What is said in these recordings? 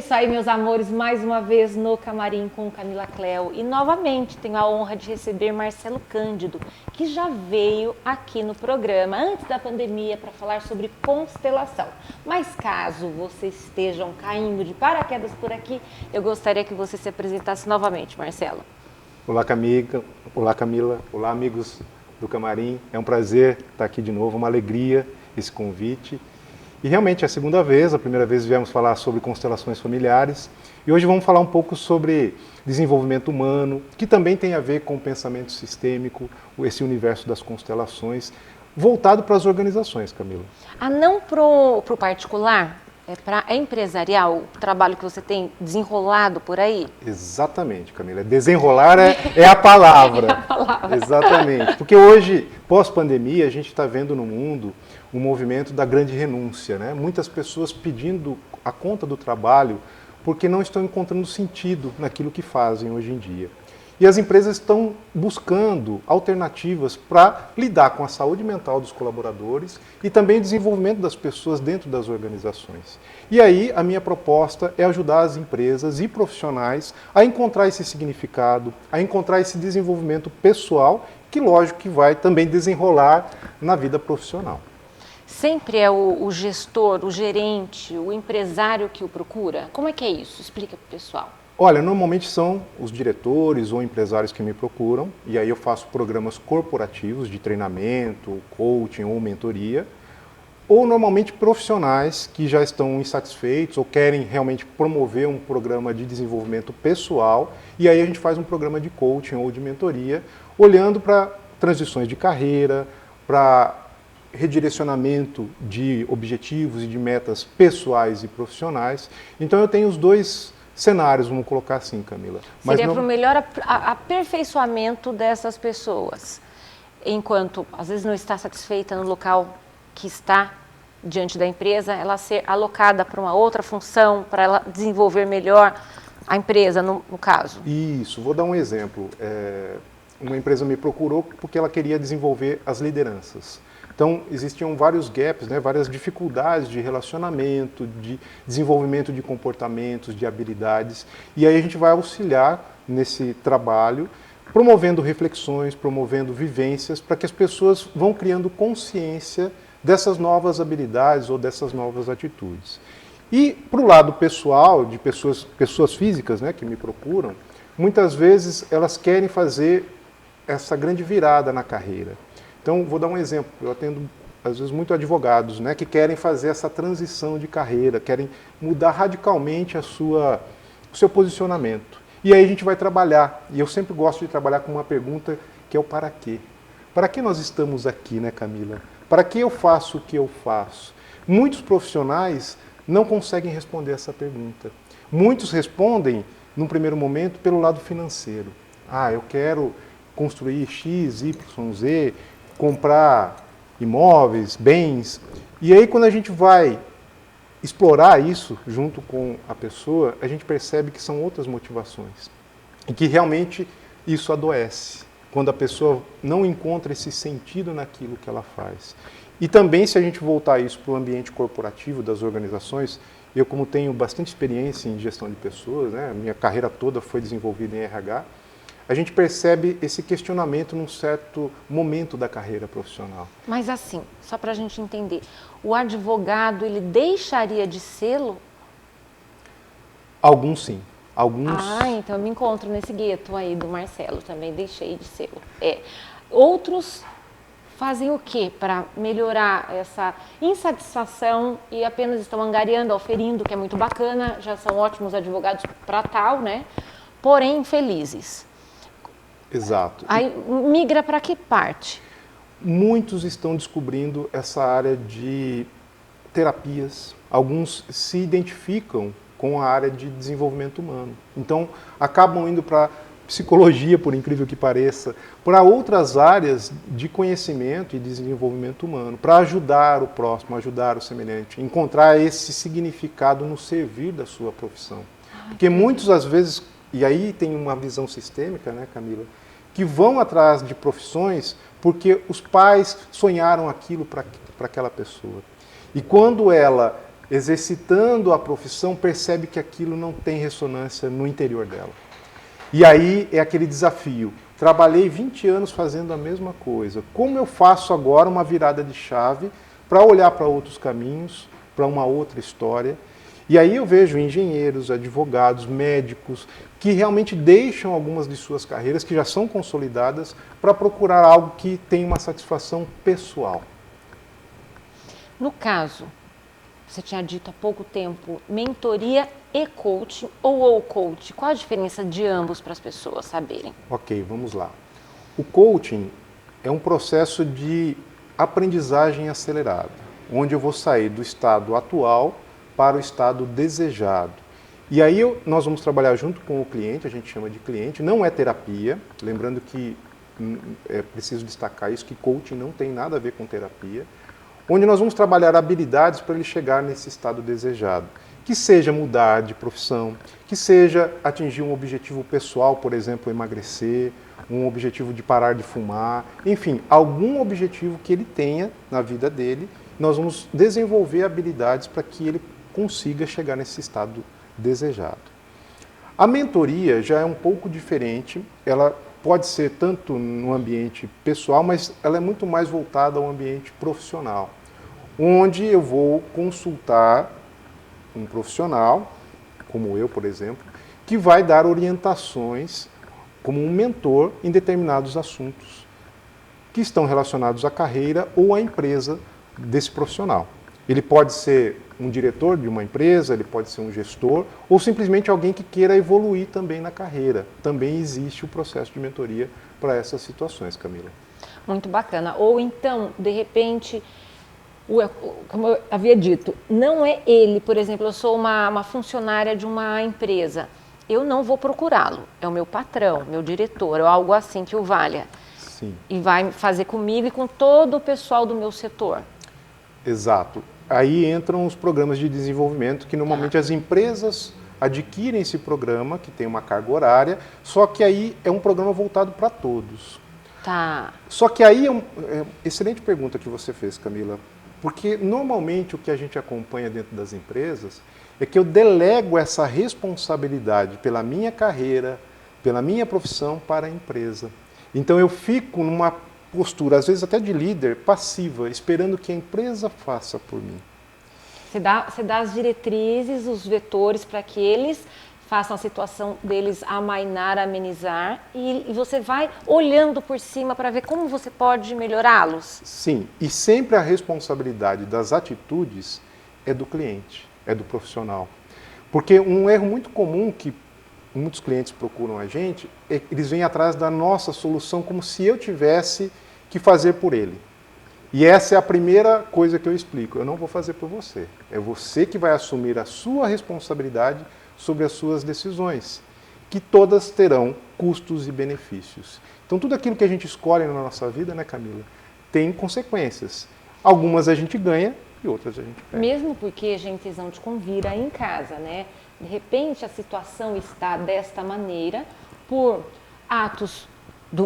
isso aí, meus amores, mais uma vez no Camarim com Camila Cleo. E novamente tenho a honra de receber Marcelo Cândido, que já veio aqui no programa antes da pandemia para falar sobre constelação. Mas caso vocês estejam caindo de paraquedas por aqui, eu gostaria que você se apresentasse novamente, Marcelo. Olá, Camila. Olá, amigos do Camarim. É um prazer estar aqui de novo, uma alegria esse convite. E realmente é a segunda vez, a primeira vez viemos falar sobre constelações familiares e hoje vamos falar um pouco sobre desenvolvimento humano, que também tem a ver com o pensamento sistêmico, esse universo das constelações, voltado para as organizações, Camila. Não para o particular? É empresarial o trabalho que você tem desenrolado por aí? Exatamente, Camila. Desenrolar é a palavra. É a palavra. Exatamente. Porque hoje, pós-pandemia, a gente está vendo no mundo um movimento da grande renúncia, né? Muitas pessoas pedindo a conta do trabalho porque não estão encontrando sentido naquilo que fazem hoje em dia. E as empresas estão buscando alternativas para lidar com a saúde mental dos colaboradores e também o desenvolvimento das pessoas dentro das organizações. E aí a minha proposta é ajudar as empresas e profissionais a encontrar esse significado, a encontrar esse desenvolvimento pessoal, que lógico que vai também desenrolar na vida profissional. Sempre é o gestor, o gerente, o empresário que o procura? Como é que é isso? Explica para o pessoal. Olha, normalmente são os diretores ou empresários que me procuram, e aí eu faço programas corporativos de treinamento, coaching ou mentoria, ou normalmente profissionais que já estão insatisfeitos ou querem realmente promover um programa de desenvolvimento pessoal, e aí a gente faz um programa de coaching ou de mentoria, olhando para transições de carreira, para redirecionamento de objetivos e de metas pessoais e profissionais. Então eu tenho os dois cenários, vamos colocar assim, Camila. Seria para o melhor aperfeiçoamento dessas pessoas, enquanto às vezes não está satisfeita no local que está diante da empresa, ela ser alocada para uma outra função, para ela desenvolver melhor a empresa, no caso. Isso, vou dar um exemplo. Uma empresa me procurou porque ela queria desenvolver as lideranças. Então, existiam vários gaps, né, várias dificuldades de relacionamento, de desenvolvimento de comportamentos, de habilidades. E aí a gente vai auxiliar nesse trabalho, promovendo reflexões, promovendo vivências, para que as pessoas vão criando consciência dessas novas habilidades ou dessas novas atitudes. E para o lado pessoal, de pessoas físicas, né, que me procuram, muitas vezes elas querem fazer essa grande virada na carreira. Então, vou dar um exemplo. Eu atendo, às vezes, muito advogados, né, que querem fazer essa transição de carreira, querem mudar radicalmente o seu posicionamento. E aí a gente vai trabalhar. E eu sempre gosto de trabalhar com uma pergunta que é o para quê. Para que nós estamos aqui, né, Camila? Para que eu faço o que eu faço? Muitos profissionais não conseguem responder essa pergunta. Muitos respondem, num primeiro momento, pelo lado financeiro. Eu quero construir X, Y, Z, comprar imóveis, bens. E aí, quando a gente vai explorar isso junto com a pessoa, a gente percebe que são outras motivações. E que realmente isso adoece, quando a pessoa não encontra esse sentido naquilo que ela faz. E também, se a gente voltar isso para o ambiente corporativo das organizações, eu, como tenho bastante experiência em gestão de pessoas, né, a minha carreira toda foi desenvolvida em RH, a gente percebe esse questionamento num certo momento da carreira profissional. Mas assim, só para a gente entender, o advogado, ele deixaria de sê-lo? Alguns sim. Alguns... então eu me encontro nesse gueto aí do Marcelo, também deixei de sê-lo. Outros fazem o quê para melhorar essa insatisfação e apenas estão angariando, oferindo, que é muito bacana, já são ótimos advogados para tal, né? Porém infelizes. Exato. Aí migra para que parte? Muitos estão descobrindo essa área de terapias. Alguns se identificam com a área de desenvolvimento humano. Então, acabam indo para psicologia, por incrível que pareça, para outras áreas de conhecimento e desenvolvimento humano, para ajudar o próximo, ajudar o semelhante, encontrar esse significado no servir da sua profissão. Porque muitos, às vezes, e aí tem uma visão sistêmica, né, Camila, que vão atrás de profissões porque os pais sonharam aquilo para aquela pessoa. E quando ela exercitando a profissão, percebe que aquilo não tem ressonância no interior dela. E aí é aquele desafio. Trabalhei 20 anos fazendo a mesma coisa. Como eu faço agora uma virada de chave para olhar para outros caminhos, para uma outra história? E aí eu vejo engenheiros, advogados, médicos, que realmente deixam algumas de suas carreiras, que já são consolidadas, para procurar algo que tenha uma satisfação pessoal. No caso, você tinha dito há pouco tempo, mentoria e coaching ou coach. Qual a diferença de ambos para as pessoas saberem? Ok, vamos lá. O coaching é um processo de aprendizagem acelerada, onde eu vou sair do estado atual para o estado desejado. E aí nós vamos trabalhar junto com o cliente, a gente chama de cliente, não é terapia, lembrando que é preciso destacar isso, que coaching não tem nada a ver com terapia, onde nós vamos trabalhar habilidades para ele chegar nesse estado desejado. Que seja mudar de profissão, que seja atingir um objetivo pessoal, por exemplo, emagrecer, um objetivo de parar de fumar, enfim, algum objetivo que ele tenha na vida dele, nós vamos desenvolver habilidades para que ele consiga chegar nesse estado desejado. A mentoria já é um pouco diferente, ela pode ser tanto no ambiente pessoal, mas ela é muito mais voltada ao ambiente profissional, onde eu vou consultar um profissional, como eu, por exemplo, que vai dar orientações como um mentor em determinados assuntos que estão relacionados à carreira ou à empresa desse profissional. Ele pode ser um diretor de uma empresa, ele pode ser um gestor, ou simplesmente alguém que queira evoluir também na carreira. Também existe o processo de mentoria para essas situações, Camila. Muito bacana. Ou então, de repente, como eu havia dito, não é ele, por exemplo, eu sou uma funcionária de uma empresa, eu não vou procurá-lo, é o meu patrão, meu diretor, ou algo assim que o valha. Sim. E vai fazer comigo e com todo o pessoal do meu setor. Exato. Aí entram os programas de desenvolvimento, que normalmente as empresas adquirem esse programa, que tem uma carga horária, só que aí é um programa voltado para todos. Tá. Só que aí excelente pergunta que você fez, Camila, porque normalmente o que a gente acompanha dentro das empresas é que eu delego essa responsabilidade pela minha carreira, pela minha profissão para a empresa. Então eu fico numa postura, às vezes até de líder, passiva, esperando que a empresa faça por mim. Você dá as diretrizes, os vetores para que eles façam a situação deles amainar, amenizar, e você vai olhando por cima para ver como você pode melhorá-los. Sim, e sempre a responsabilidade das atitudes é do cliente, é do profissional. Porque um erro muito comum que muitos clientes procuram a gente, eles vêm atrás da nossa solução como se eu tivesse que fazer por ele. E essa é a primeira coisa que eu explico. Eu não vou fazer por você. É você que vai assumir a sua responsabilidade sobre as suas decisões, que todas terão custos e benefícios. Então tudo aquilo que a gente escolhe na nossa vida, né, Camila, tem consequências. Algumas a gente ganha e outras a gente perde. Mesmo porque a gente não te convira em casa, né? De repente a situação está desta maneira por atos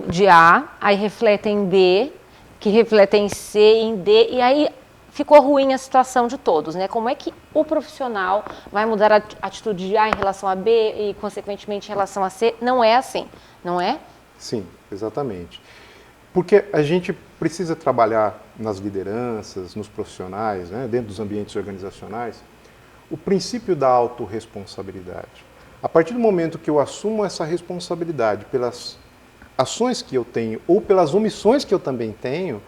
de A, aí refletem em B, que refletem em C, em D, e aí ficou ruim a situação de todos, né? Como é que o profissional vai mudar a atitude de A em relação a B e, consequentemente, em relação a C? Não é assim, não é? Sim, exatamente. Porque a gente precisa trabalhar nas lideranças, nos profissionais, né, dentro dos ambientes organizacionais, o princípio da autorresponsabilidade. A partir do momento que eu assumo essa responsabilidade pelas ações que eu tenho ou pelas omissões que eu também tenho,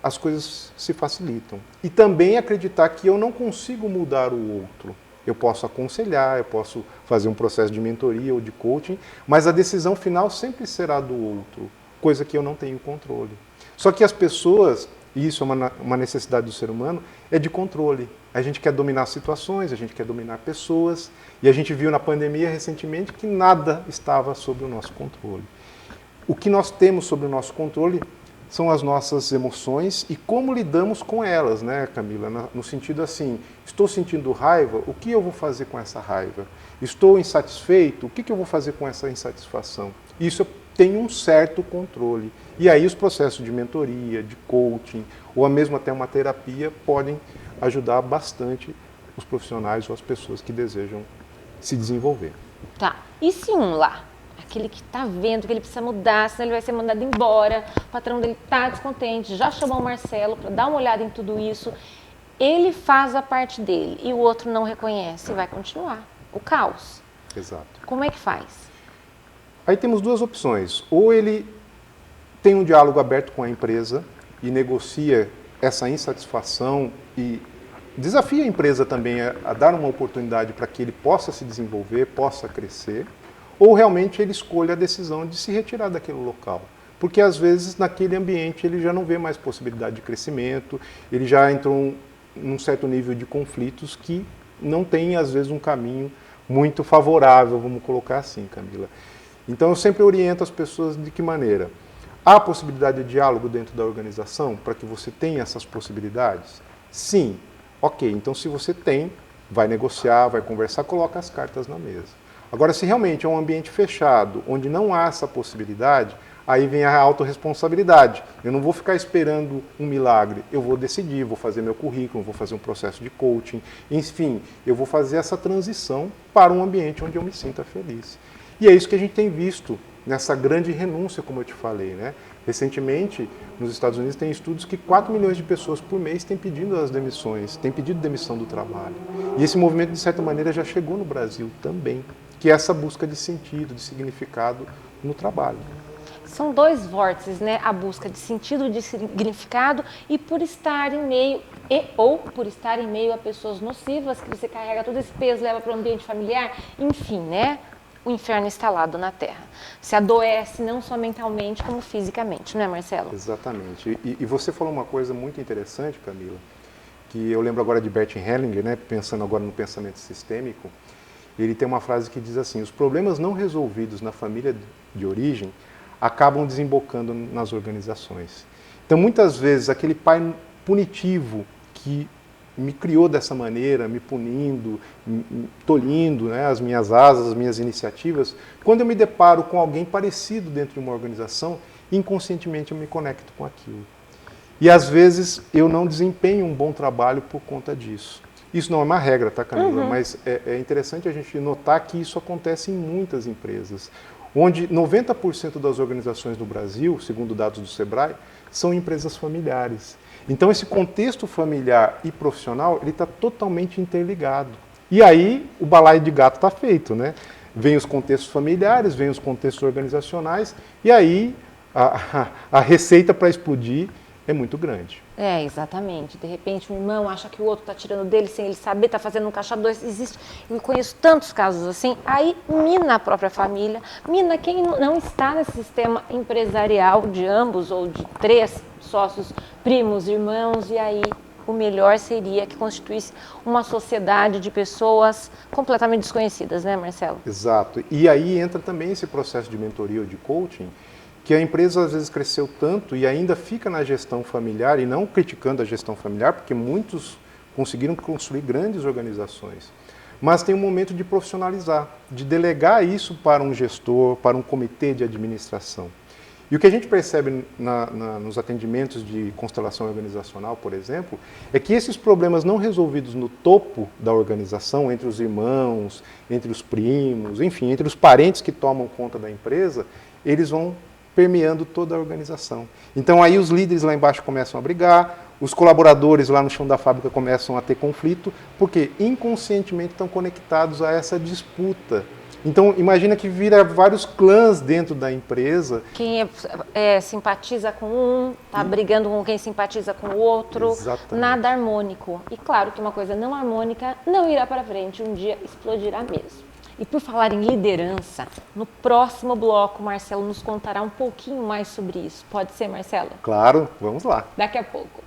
as coisas se facilitam. E também acreditar que eu não consigo mudar o outro. Eu posso aconselhar, eu posso fazer um processo de mentoria ou de coaching, mas a decisão final sempre será do outro, coisa que eu não tenho controle. Só que as pessoas, e isso é uma necessidade do ser humano, é de controle. A gente quer dominar situações, a gente quer dominar pessoas, e a gente viu na pandemia recentemente que nada estava sob o nosso controle. O que nós temos sob o nosso controle são as nossas emoções e como lidamos com elas, né, Camila? No sentido assim, estou sentindo raiva, o que eu vou fazer com essa raiva? Estou insatisfeito, o que eu vou fazer com essa insatisfação? Isso tem um certo controle. E aí os processos de mentoria, de coaching, ou mesmo até uma terapia, podem ajudar bastante os profissionais ou as pessoas que desejam se desenvolver. Tá. E se um lá, aquele que está vendo que ele precisa mudar, senão ele vai ser mandado embora, o patrão dele está descontente, já chamou o Marcelo para dar uma olhada em tudo isso, ele faz a parte dele e o outro não reconhece, vai continuar o caos. Exato. Como é que faz? Aí temos duas opções. Ou ele tem um diálogo aberto com a empresa e negocia essa insatisfação e desafia a empresa também a dar uma oportunidade para que ele possa se desenvolver, possa crescer, ou realmente ele escolhe a decisão de se retirar daquele local. Porque às vezes naquele ambiente ele já não vê mais possibilidade de crescimento, ele já entrou num certo nível de conflitos que não tem às vezes um caminho muito favorável, vamos colocar assim, Camila. Então eu sempre oriento as pessoas de que maneira? Há possibilidade de diálogo dentro da organização para que você tenha essas possibilidades? Sim. Ok, então se você tem, vai negociar, vai conversar, coloca as cartas na mesa. Agora, se realmente é um ambiente fechado, onde não há essa possibilidade, aí vem a autorresponsabilidade. Eu não vou ficar esperando um milagre, eu vou decidir, vou fazer meu currículo, vou fazer um processo de coaching, enfim, eu vou fazer essa transição para um ambiente onde eu me sinta feliz. E é isso que a gente tem visto nessa grande renúncia, como eu te falei, né? Recentemente, nos Estados Unidos, tem estudos que 4 milhões de pessoas por mês têm pedido as demissões, têm pedido demissão do trabalho. E esse movimento, de certa maneira, já chegou no Brasil também, que é essa busca de sentido, de significado no trabalho. São dois vórtices, né? A busca de sentido, de significado e por estar em meio, ou por estar em meio a pessoas nocivas, que você carrega todo esse peso, leva para o ambiente familiar, enfim, né? O inferno instalado na Terra. Se adoece não só mentalmente, como fisicamente, não é, Marcelo? Exatamente. E você falou uma coisa muito interessante, Camila, que eu lembro agora de Bert Hellinger, né, pensando agora no pensamento sistêmico, ele tem uma frase que diz assim: os problemas não resolvidos na família de origem acabam desembocando nas organizações. Então, muitas vezes, aquele pai punitivo que me criou dessa maneira, me punindo, tolhindo, né, as minhas asas, as minhas iniciativas, quando eu me deparo com alguém parecido dentro de uma organização, inconscientemente eu me conecto com aquilo. E às vezes eu não desempenho um bom trabalho por conta disso. Isso não é uma regra, tá, Camila? Mas é interessante a gente notar que isso acontece em muitas empresas, onde 90% das organizações do Brasil, segundo dados do Sebrae, são empresas familiares. Então, esse contexto familiar e profissional, ele está totalmente interligado. E aí, o balaio de gato está feito, né? Vem os contextos familiares, vem os contextos organizacionais, e aí a receita para explodir é muito grande. É, exatamente. De repente, um irmão acha que o outro está tirando dele sem ele saber, está fazendo um caixa dois. Existe, eu conheço tantos casos assim. Aí mina a própria família, mina quem não está nesse sistema empresarial de ambos ou de 3 sócios, primos, irmãos, e aí o melhor seria que constituísse uma sociedade de pessoas completamente desconhecidas, né, Marcelo? Exato. E aí entra também esse processo de mentoria ou de coaching, que a empresa às vezes cresceu tanto e ainda fica na gestão familiar, e não criticando a gestão familiar, porque muitos conseguiram construir grandes organizações. Mas tem um momento de profissionalizar, de delegar isso para um gestor, para um comitê de administração. E o que a gente percebe nos atendimentos de constelação organizacional, por exemplo, é que esses problemas não resolvidos no topo da organização, entre os irmãos, entre os primos, enfim, entre os parentes que tomam conta da empresa, eles vão permeando toda a organização. Então aí os líderes lá embaixo começam a brigar, os colaboradores lá no chão da fábrica começam a ter conflito, porque inconscientemente estão conectados a essa disputa. Então imagina que vira vários clãs dentro da empresa. Quem simpatiza com um, está brigando com quem simpatiza com o outro. Exatamente. Nada harmônico. E claro que uma coisa não harmônica não irá para frente, um dia explodirá mesmo. E por falar em liderança, no próximo bloco, Marcelo nos contará um pouquinho mais sobre isso. Pode ser, Marcelo? Claro, vamos lá. Daqui a pouco.